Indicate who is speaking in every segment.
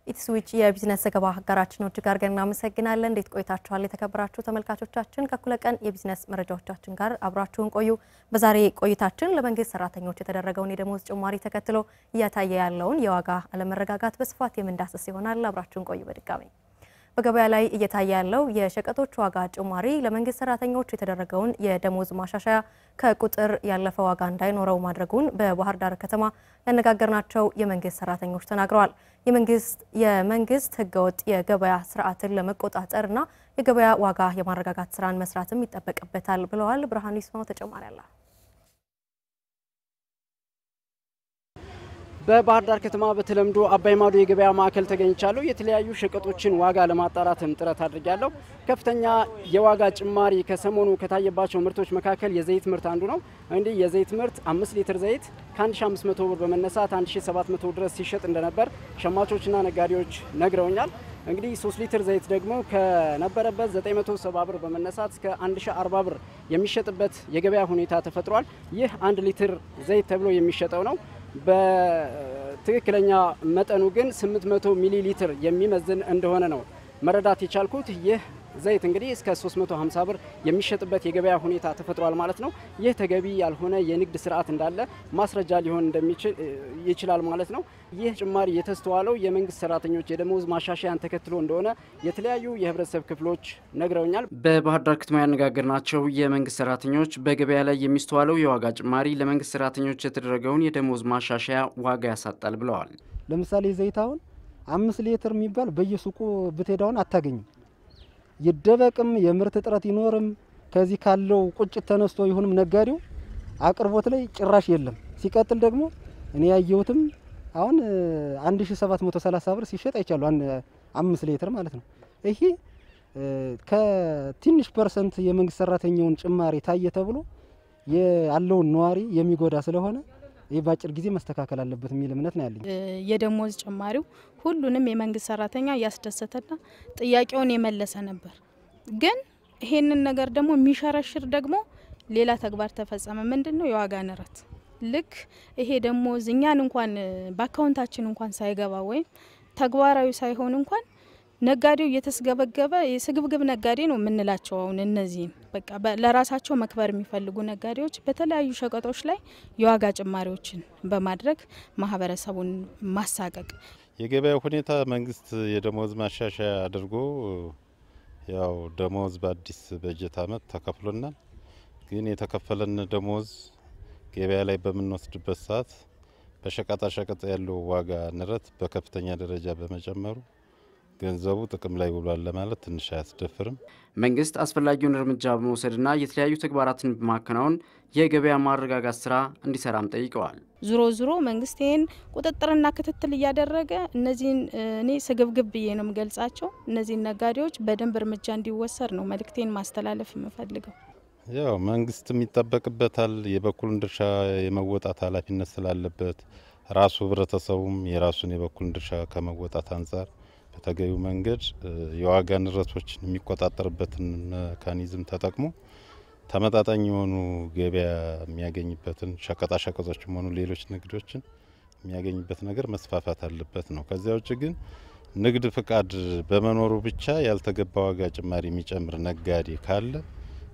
Speaker 1: ኢትስዊች የቢዝነስ ዘገባ አጋራችን ነው ጋር እናመሰግናለን እንዴት ቆይታችኋል የተከበራችሁ ተመልካቾቻችን ከኩለ ቀን የቢዝነስ መረጃዎቻችን ጋር አብራችሁን ቆዩ በዛሬ ቆይታችን ለመንግስት ሰራተኞች የተደረገውን የደሞዝ ጭማሪ ተከትሎ እያታየ ያለውን የዋጋ አለመረጋጋት በስፋት የምንዳስስ ይሆናል አብራችሁን ቆዩ በድጋሚ በገበያ ላይ እየታየ ያለው የሸቀጦች ዋጋ ጭማሪ ለመንግስት ሰራተኞች የተደረገውን የደሞዝ ማሻሻያ ከቁጥር ያለፈ ዋጋ እንዳይኖረው ማድረጉን በባህር ዳር ከተማ ያነጋገርናቸው የመንግስት ሰራተኞች ተናግረዋል የመንግስት ህገወጥ የገበያ ስርዓትን ለመቆጣጠርና የገበያ ዋጋ የማረጋጋት ስራን መስራትም ይጠበቅበታል ብለዋል ብርሃኑ ይስማው ተጨማሪ አለ
Speaker 2: በባህር ዳር ከተማ በተለምዶ አባይ ማዶ የገበያ ማዕከል ተገኝቻለሁ የተለያዩ ሸቀጦችን ዋጋ ለማጣራትም ጥረት አድርጋለሁ ከፍተኛ የዋጋ ጭማሪ ከሰሞኑ ከታየባቸው ምርቶች መካከል የዘይት ምርት አንዱ ነው እንዴ የዘይት ምርት 5 ሊትር ዘይት ከ1500 ብር በመነሳት 1700 ድረስ ሲሸጥ እንደነበር ሸማቾችና ነጋዴዎች ነግረውኛል እንግዲህ 3 ሊትር ዘይት ደግሞ ከነበረበት 970 ብር በመነሳት እስከ 1040 ብር የሚሸጥበት የገበያ ሁኔታ ተፈጥሯል ይህ 1 ሊትር ዘይት ተብሎ የሚሸጠው ነው በትክክለኛ መጠኑ ግን 800 ሚሊ ሊትር የሚመዝን እንደሆነ ነው መረዳት የቻልኩት ይህ ዘይት እንግዲህ እስከ 350 ብር የሚሸጥበት የገበያ ሁኔታ ተፈጥሯል ማለት ነው ይህ ተገቢ ያልሆነ የንግድ ስርዓት እንዳለ ማስረጃ ሊሆን እንደሚችል ይችላል ማለት ነው ይህ ጭማሪ የተስተዋለው የመንግስት ሰራተኞች የደሞዝ ማሻሻያን ተከትሎ እንደሆነ የተለያዩ የህብረተሰብ ክፍሎች ነግረውኛል በባህር ዳር ከተማ ያነጋገርናቸው የመንግስት ሰራተኞች በገበያ ላይ የሚስተዋለው የዋጋ ጭማሪ ለመንግስት ሰራተኞች የተደረገውን የደሞዝ ማሻሻያ ዋጋ ያሳጣል ብለዋል
Speaker 3: ለምሳሌ ዘይታውን 5 ሊትር የሚባል በየሱቁ ብትሄዳውን አታገኙም ይደበቅም የምርት ጥረት ይኖርም ከዚህ ካለው ቁጭት ተነስቶ ይሁንም ነጋዴው አቅርቦት ላይ ጭራሽ የለም ሲቀጥል ደግሞ እኔ ያየሁትም አሁን 1730 ብር ሲሸጥ አይቻለሁ 5 ሊትር ማለት ነው ይሄ ከትንሽ ፐርሰንት የመንግስት ሰራተኛውን ጭማሪ ታየ ተብሎ ያለው ነዋሪ የሚጎዳ ስለሆነ የባጭር ጊዜ መስተካከል አለበት የሚል እምነት ነው ያለኝ
Speaker 4: የደሞዝ ጭማሪው ሁሉንም የመንግስት ሰራተኛ ያስደሰተና ጥያቄውን የመለሰ ነበር ግን ይሄንን ነገር ደግሞ የሚሸረሽር ደግሞ ሌላ ተግባር ተፈጸመ ምንድነው የዋጋ ንረት ልክ ይሄ ደሞዝ እኛን እንኳን በአካውንታችን እንኳን ሳይገባ ወይ ተግባራዊ ሳይሆን እንኳን ነጋዴው እየተስገበገበ የስግብግብ ነጋዴ ነው የምንላቸው አሁን እነዚህ በቃ ለራሳቸው መክበር የሚፈልጉ ነጋዴዎች በተለያዩ ሸቀጦች ላይ የዋጋ ጭማሪዎችን በማድረግ ማህበረሰቡን ማሳቀቅ
Speaker 5: የገበያ ሁኔታ መንግስት የደሞዝ ማሻሻያ አድርጎ ያው ደሞዝ በአዲስ በጀት አመት ተከፍሎናል ግን የተከፈለን ደሞዝ ገበያ ላይ በመንወስድበት ሰዓት በሸቀጣ ሸቀጥ ያለው ዋጋ ንረት በከፍተኛ ደረጃ በመጨመሩ ገንዘቡ ጥቅም ላይ ውሏል ለማለት ትንሽ አያስደፍርም
Speaker 2: መንግስት አስፈላጊውን እርምጃ በመውሰድና የተለያዩ ተግባራትን በማከናወን የገበያ ማረጋጋት ስራ እንዲሰራም ጠይቀዋል
Speaker 4: ዙሮ መንግስት ይሄን ቁጥጥርና ክትትል እያደረገ እነዚህን እኔ ስግብግብ ብዬ ነው የምገልጻቸው እነዚህን ነጋዴዎች በደንብ እርምጃ እንዲወሰድ ነው መልእክቴን ማስተላለፍ የምፈልገው
Speaker 5: ያው መንግስትም ይጠበቅበታል የበኩሉን ድርሻ የመወጣት ኃላፊነት ስላለበት ራሱ ህብረተሰቡም የራሱን የበኩሉን ድርሻ ከመወጣት አንፃር በተገቢው መንገድ የዋጋ ንረቶችን የሚቆጣጠርበትን መካኒዝም ተጠቅሞ ተመጣጣኝ የሆኑ ገበያ የሚያገኝበትን ሸቀጣ ሸቀጦችም ሆኑ ሌሎች ንግዶችን የሚያገኝበት ነገር መስፋፋት አለበት ነው ከዚያ ውጭ ግን ንግድ ፍቃድ በመኖሩ ብቻ ያልተገባ ዋጋ ጭማሪ የሚጨምር ነጋዴ ካለ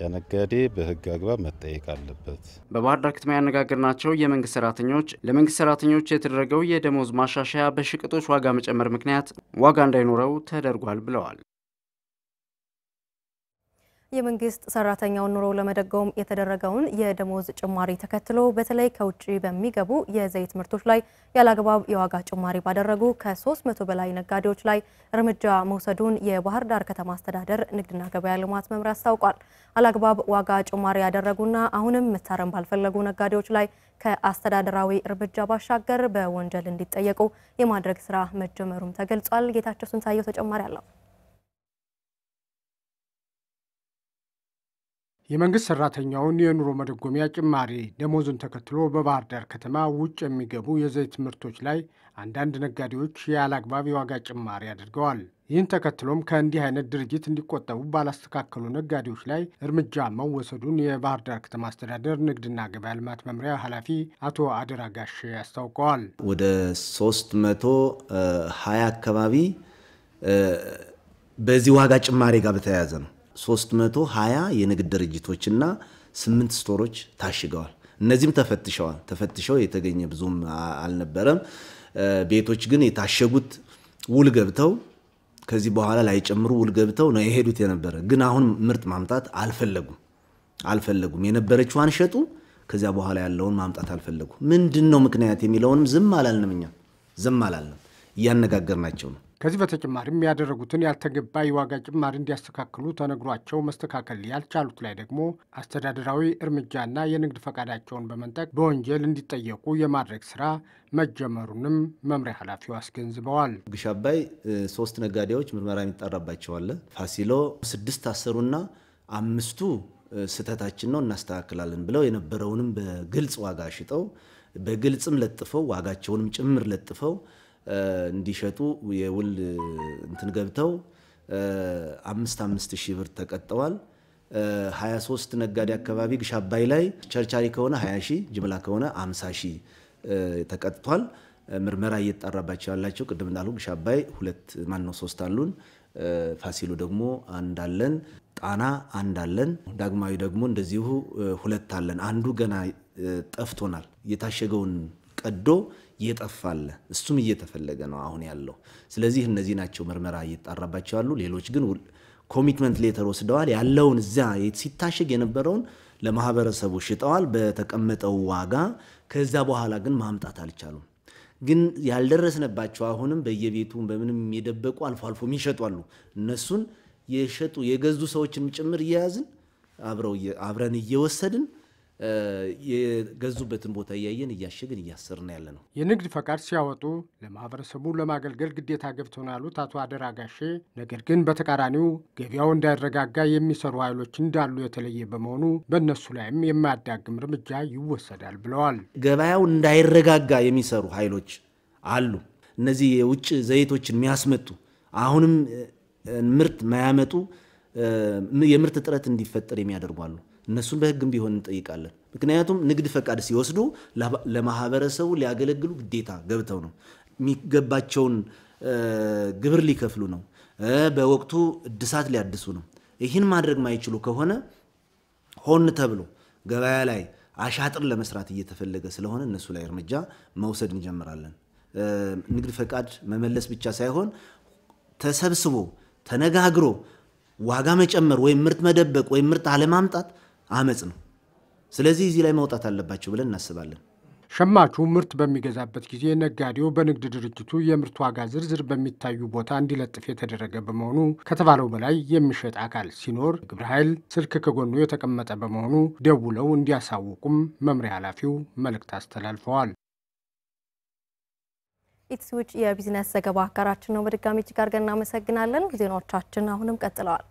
Speaker 5: ያነጋዴ በህግ አግባብ መጠየቅ አለበት
Speaker 2: በባህር ዳር ከተማ ያነጋገርናቸው የመንግስት ሰራተኞች ለመንግስት ሰራተኞች የተደረገው የደሞዝ ማሻሻያ በሸቀጦች ዋጋ መጨመር ምክንያት ዋጋ እንዳይኖረው ተደርጓል ብለዋል
Speaker 1: የመንግስት ሰራተኛውን ኑሮ ለመደጎም የተደረገውን የደሞዝ ጭማሪ ተከትሎ በተለይ ከውጪ በሚገቡ የዘይት ምርቶች ላይ ያላግባብ የዋጋ ጭማሪ ባደረጉ ከ300 በላይ ነጋዴዎች ላይ እርምጃ መውሰዱን የባህር ዳር ከተማ አስተዳደር ንግድና ገበያ ልማት መምሪያ አስታውቋል አላግባብ ዋጋ ጭማሪ ያደረጉና አሁንም መታረም ባልፈለጉ ነጋዴዎች ላይ ከአስተዳደራዊ እርምጃ ባሻገር በወንጀል እንዲጠየቁ የማድረግ ስራ መጀመሩም ተገልጿል ጌታቸው ስንታየው ተጨማሪ አለው
Speaker 6: የመንግስት ሰራተኛውን የኑሮ መደጎሚያ ጭማሪ ደሞዙን ተከትሎ በባህር ዳር ከተማ ውጭ የሚገቡ የዘይት ምርቶች ላይ አንዳንድ ነጋዴዎች ያላግባብ የዋጋ ጭማሪ አድርገዋል። ይህን ተከትሎም ከእንዲህ አይነት ድርጊት እንዲቆጠቡ ባላስተካከሉ ነጋዴዎች ላይ እርምጃ መወሰዱን የባህር ዳር ከተማ አስተዳደር ንግድና ገበያ ልማት መምሪያ ኃላፊ አቶ አደራ ጋሼ አስታውቀዋል።
Speaker 7: ወደ 320 አካባቢ በዚህ ዋጋ ጭማሪ ጋር በተያያዘ ነው 320 የንግድ ድርጅቶችና 8 ስቶሮች ታሽገዋል። እነዚህም ተፈትሸው የተገኘ ብዙም አልነበረም። ቤቶች ግን የታሸጉት ውል ገብተው ከዚህ በኋላ ላይ ጨምሩ ውል ገብተው ነው የሄዱት የነበረ። ግን አሁን ምርት ማምጣት አልፈለጉም። የነበረችዋን ሸጡ። ከዚያ በኋላ ያለውን ማምጣት አልፈለጉም። ምንድነው ምክንያት የሚለውንም ዝም አላልንም እያነጋገርናቸው ነው።
Speaker 6: ከዚህ በተጨማሪም ያደረጉትን ያልተገባ የዋጋ ጭማሪ እንዲያስተካክሉ ተነግሯቸው መስተካከል ያልቻሉት ላይ ደግሞ አስተዳደራዊ እርምጃና የንግድ ፈቃዳቸውን በመንጠቅ በወንጀል እንዲጠየቁ የማድረግ ስራ መጀመሩንም መምሪያ ኃላፊው አስገንዝበዋል።
Speaker 7: ግሽ አባይ 3 ነጋዴዎች ምርመራ የሚጣራባቸው አለ። ፋሲሎ 6 ታሰሩና 5ቱ ስተታችን ነው እናስተካክላለን ብለው የነበረውንም በግልጽ ዋጋ ሽጠው በግልጽም ለጥፈው ዋጋቸውንም ጭምር ለጥፈው እንዲሸጡ የውል እንትን ገብተው 5,000 ብር ተቀጠዋል። 23 ነጋዴ አካባቢ ግሽ አባይ ላይ ቸርቻሪ ከሆነ 20,000 ጅምላ ከሆነ 50,000 ተቀጥቷል። ምርመራ እየተጣራባቸው ያላቸው ቅድም እንዳልኩ ግሽ አባይ 3 አሉን። ፋሲሎ ደግሞ 1 አለን። ጣና 1 አለን። ዳግማዊ ደግሞ እንደዚሁ 2 አለን። አንዱ ገና ጠፍቶናል። የታሸገውን ቀዶ የጠፋለ እሱም እየተፈለገ ነው አሁን ያለው። ስለዚህ እነዚህ ናቸው ምርመራ እየተጣራባቸው ያሉ። ሌሎች ግን ኮሚትመንት ሌተር ወስደዋል። ያለውን እዛ ሲታሸግ የነበረውን ለማህበረሰቡ ሽጠዋል በተቀመጠው ዋጋ። ከዛ በኋላ ግን ማምጣት አልቻሉም። ግን ያልደረስነባቸው አሁንም በየቤቱ በምንም የደበቁ አልፎ የሚሸጡ አሉ። እነሱን የገዙ ሰዎችን ጭምር እያያዝን አብረን እየወሰድን የገዙበትን ቦታ እያየን እያሸግን እያሰርና ያለ ነው።
Speaker 6: የንግድ ፈቃድ ሲያወጡ ለማህበረሰቡ ለማገልገል ግዴታ ገብተው ነው ያሉት አቶ አደራ ጋሼ፣ ነገር ግን በተቃራኒው ገበያው እንዳይረጋጋ የሚሰሩ ኃይሎች እንዳሉ የተለየ በመሆኑ በእነሱ ላይም የማያዳግም እርምጃ ይወሰዳል ብለዋል።
Speaker 7: ገበያው እንዳይረጋጋ የሚሰሩ ኃይሎች አሉ። እነዚህ የውጭ ዘይቶችን የሚያስመጡ አሁንም ምርት ማያመጡ የምርት እጥረት እንዲፈጠር የሚያደርጓሉ። እነሱን በህግም ቢሆን እንጠይቃለን። ምክንያቱም ንግድ ፈቃድ ሲወስዱ ለማህበረሰቡ ሊያገለግሉ ግዴታ ገብተው ነው። የሚገባቸውን ግብር ሊከፍሉ ነው። በወቅቱ እድሳት ሊያድሱ ነው። ይህን ማድረግ ማይችሉ ከሆነ ሆን ተብሎ ገበያ ላይ አሻጥር ለመስራት እየተፈለገ ስለሆነ እነሱ ላይ እርምጃ መውሰድ እንጀምራለን። ንግድ ፈቃድ መመለስ ብቻ ሳይሆን ተሰብስቦ ተነጋግሮ ዋጋ መጨመር ወይ ምርት መደበቅ ወይ ምርት አለማምጣት አመጽ ነው። ስለዚህ እዚህ ላይ መውጣት አለባቸው ብለን እናስባለን።
Speaker 6: ሸማቹ ምርት በሚገዛበት ጊዜ ነጋዴው በንግድ ድርጅቱ የምርት ዋጋ ዝርዝር በሚታዩ ቦታ እንዲለጥፍ የተደረገ በመሆኑ ከተባለው በላይ የሚሸጥ አካል ሲኖር ግብረ ኃይል ስልክ ከጎኑ የተቀመጠ በመሆኑ ደውለው እንዲያሳውቁም መምሪያ ኃላፊው መልእክት አስተላልፈዋል።
Speaker 1: ኢትስዊች የቢዝነስ ዘገባ አጋራችን ነው። በድጋሚ እጅግ አድርገን እናመሰግናለን። ዜናዎቻችን አሁንም ቀጥለዋል።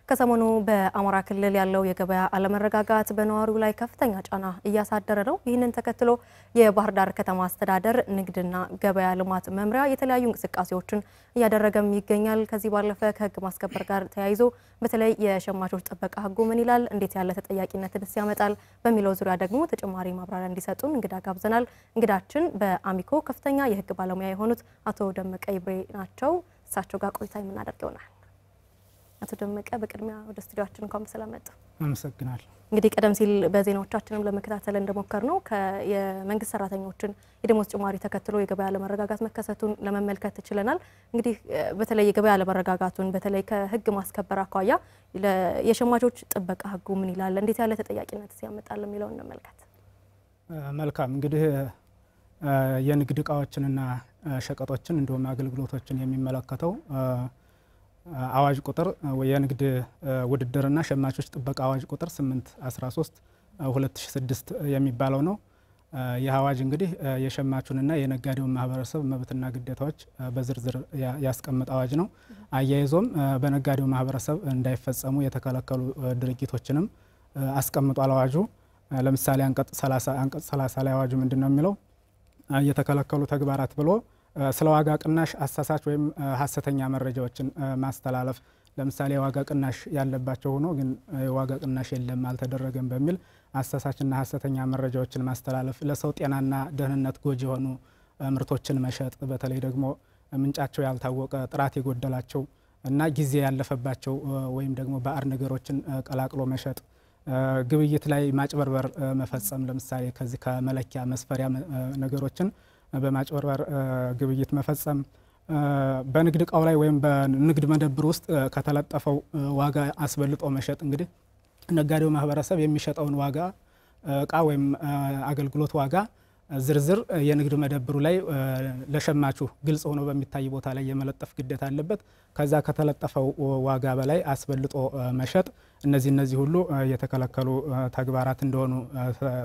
Speaker 1: ከሰሞኑ በአማራ ክልል ያለው የገበያ አለመረጋጋት በነዋሪው ላይ ከፍተኛ ጫና እያሳደረ ነው። ይህንን ተከትሎ የባህር ዳር ከተማ አስተዳደር ንግድና ገበያ ልማት መምሪያ የተለያዩ እንቅስቃሴዎችን እያደረገም ይገኛል። ከዚህ ባለፈ ከህግ ማስከበር ጋር ተያይዞ በተለይ የሸማቾች ጥበቃ ህጉ ምን ይላል፣ እንዴት ያለ ተጠያቂነትን ያመጣል በሚለው ዙሪያ ደግሞ ተጨማሪ ማብራሪያ እንዲሰጡን እንግዳ ጋብዘናል። እንግዳችን በአሚኮ ከፍተኛ የህግ ባለሙያ የሆኑት አቶ ደመቀ ይብሬ ናቸው። እሳቸው ጋር ቆይታ የምናደርግ ይሆናል። አቶ ደመቀ በቅድሚያ ወደ ስቱዲዮአችን እንኳን በሰላም መጡ።
Speaker 8: አመሰግናለሁ።
Speaker 1: እንግዲህ ቀደም ሲል በዜናዎቻችንም ለመከታተል እንደሞከር ነው የመንግስት ሰራተኞችን የደሞዝ ጭማሪ ተከትሎ የገበያ አለመረጋጋት መከሰቱን ለመመልከት ችለናል። እንግዲህ በተለይ የገበያ አለመረጋጋቱን በተለይ ከህግ ማስከበር አኳያ የሸማቾች ጥበቃ ህጉ ምን ይላል፣ እንዴት ያለ ተጠያቂነት ያመጣል የሚለውን እንመልከት።
Speaker 8: መልካም። እንግዲህ የንግድ እቃዎችንና ሸቀጦችን እንዲሁም አገልግሎቶችን የሚመለከተው አዋጅ ቁጥር የንግድ ውድድርና ሸማቾች ጥበቃ አዋጅ ቁጥር 813/2006 የሚባለው ነው። ይህ አዋጅ እንግዲህ የሸማቹንና የነጋዴውን ማህበረሰብ መብትና ግዴታዎች በዝርዝር ያስቀመጠ አዋጅ ነው። አያይዞም በነጋዴው ማህበረሰብ እንዳይፈጸሙ የተከለከሉ ድርጊቶችንም አስቀምጧል አዋጁ። ለምሳሌ አንቀጽ 30 ላይ አዋጁ ምንድነው የሚለው? የተከለከሉ ተግባራት ብሎ ስለ ዋጋ ቅናሽ አሳሳች ወይም ሐሰተኛ መረጃዎችን ማስተላለፍ ለምሳሌ ዋጋ ቅናሽ ያለባቸው ሆኖ ግን ዋጋ ቅናሽ የለም አልተደረገም በሚል አሳሳችና ሐሰተኛ መረጃዎችን ማስተላለፍ ለሰው ጤናና ደህንነት ጎጂ የሆኑ ምርቶችን መሸጥ በተለይ ደግሞ ምንጫቸው ያልታወቀ ጥራት የጎደላቸው እና ጊዜ ያለፈባቸው ወይም ደግሞ ባዕድ ነገሮችን ቀላቅሎ መሸጥ ግብይት ላይ ማጭበርበር መፈጸም ለምሳሌ ከዚህ ከመለኪያ መስፈሪያ ነገሮችን በማጭበርበር ግብይት መፈጸም በንግድ እቃው ላይ ወይም በንግድ መደብር ውስጥ ከተለጠፈው ዋጋ አስበልጦ መሸጥ እንግዲህ ነጋዴው ማህበረሰብ የሚሸጠውን ዋጋ እቃ ወይም አገልግሎት ዋጋ ዝርዝር የንግድ መደብሩ ላይ ለሸማቹ ግልጽ ሆኖ በሚታይ ቦታ ላይ የመለጠፍ ግዴታ አለበት። ከዛ ከተለጠፈው ዋጋ በላይ አስበልጦ መሸጥ እነዚህ ሁሉ የተከለከሉ ተግባራት እንደሆኑ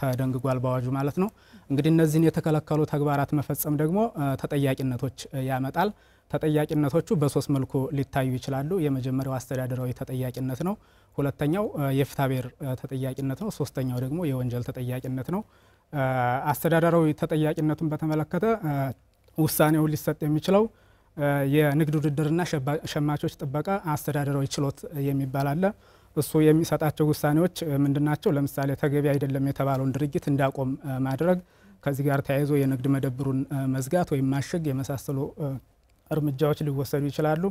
Speaker 8: ተደንግጓል በአዋጁ ማለት ነው። እንግዲህ እነዚህን የተከለከሉ ተግባራት መፈጸም ደግሞ ተጠያቂነቶች ያመጣል። ተጠያቂነቶቹ በሶስት መልኩ ሊታዩ ይችላሉ። የመጀመሪያው አስተዳደራዊ ተጠያቂነት ነው። ሁለተኛው የፍትሐብሔር ተጠያቂነት ነው። ሶስተኛው ደግሞ የወንጀል ተጠያቂነት ነው። አስተዳደራዊ ተጠያቂነቱን በተመለከተ ውሳኔው ሊሰጥ የሚችለው የንግድ ውድድርና ሸማቾች ጥበቃ አስተዳደራዊ ችሎት የሚባል አለ። እሱ የሚሰጣቸው ውሳኔዎች ምንድናቸው? ለምሳሌ ተገቢ አይደለም የተባለውን ድርጊት እንዲያቆም ማድረግ፣ ከዚህ ጋር ተያይዞ የንግድ መደብሩን መዝጋት ወይም ማሸግ የመሳሰሉ እርምጃዎች ሊወሰዱ ይችላሉ።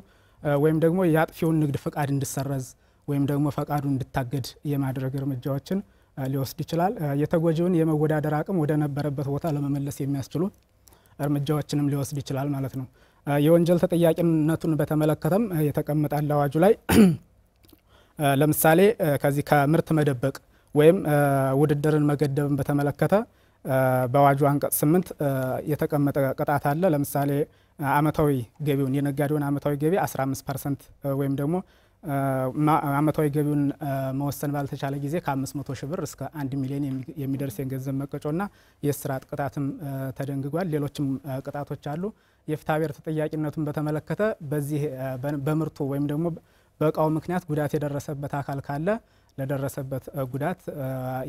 Speaker 8: ወይም ደግሞ የአጥፊውን ንግድ ፍቃድ እንዲሰረዝ ወይም ደግሞ ፈቃዱ እንዲታገድ የማድረግ እርምጃዎችን ሊወስድ ይችላል። የተጎጂውን የመወዳደር አቅም ወደ ነበረበት ቦታ ለመመለስ የሚያስችሉ እርምጃዎችንም ሊወስድ ይችላል ማለት ነው። የወንጀል ተጠያቂነቱን በተመለከተም የተቀመጣል አዋጁ ላይ ለምሳሌ ከዚህ ከምርት መደበቅ ወይም ውድድርን መገደብን በተመለከተ በአዋጁ አንቀጽ 8 የተቀመጠ ቅጣት አለ። ለምሳሌ አመታዊ ገቢውን የነጋዴውን አመታዊ ገቢ 15% ወይም ደግሞ አመታዊ ገቢውን መወሰን ባልተቻለ ጊዜ ከ500 ሺህ ብር እስከ 1 ሚሊዮን የሚደርስ የገንዘብ መቀጮና የእስራት ቅጣትም ተደንግጓል። ሌሎችም ቅጣቶች አሉ። የፍትሐብሔር ተጠያቂነቱን በተመለከተ በዚህ በምርቱ ወይም ደግሞ በእቃው ምክንያት ጉዳት የደረሰበት አካል ካለ ለደረሰበት ጉዳት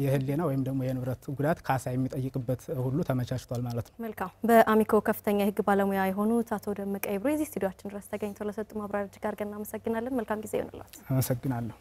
Speaker 8: የህሊና ወይም ደግሞ የንብረት ጉዳት ካሳ የሚጠይቅበት ሁሉ ተመቻችቷል ማለት ነው።
Speaker 1: መልካም። በአሚኮ ከፍተኛ የህግ ባለሙያ የሆኑት አቶ ደመቀ ይብሩ እዚህ ስቱዲዮአችን ድረስ ተገኝተው ለሰጡ ማብራሪያ ጋር እናመሰግናለን። መልካም ጊዜ ይሁንላችሁ።
Speaker 8: አመሰግናለሁ።